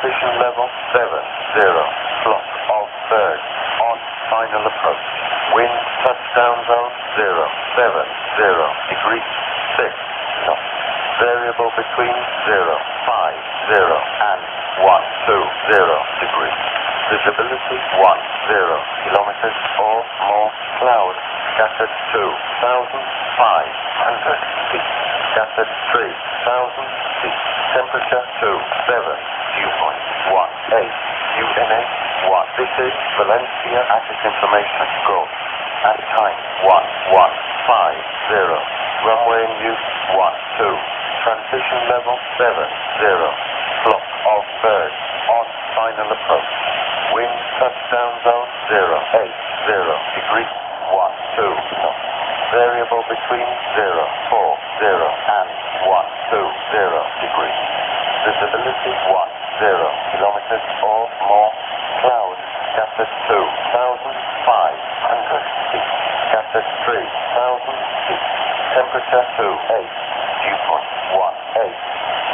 Transition level 70. Clock of third. On final approach. Wind touchdown zone 070 degrees 6 knots. Variable between 050 and 120 degrees. Visibility 10 kilometers or more. Cloud scattered 2,500 feet. Scattered 3,000 feet. Temperature 27. Dew point 18. UNH 1. This is Valencia Attic Information. Go. At time 1150. Runway in use 12. Transition level 70. Clock of third. On final approach. Wind touchdown zone 080 degrees 12 knots. Variable between 040 and 120 degrees. Visibility 10 kilometers or more. Cloud scattered 2,500 feet. Scattered 3,000 feet. Temperature 28. Dew point 18.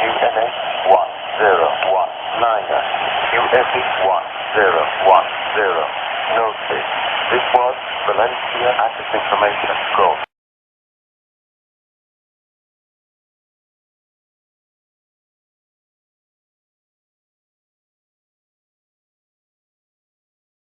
UNH 1019. QFE 1010. Notice. This was Valencia Attic Information. Go.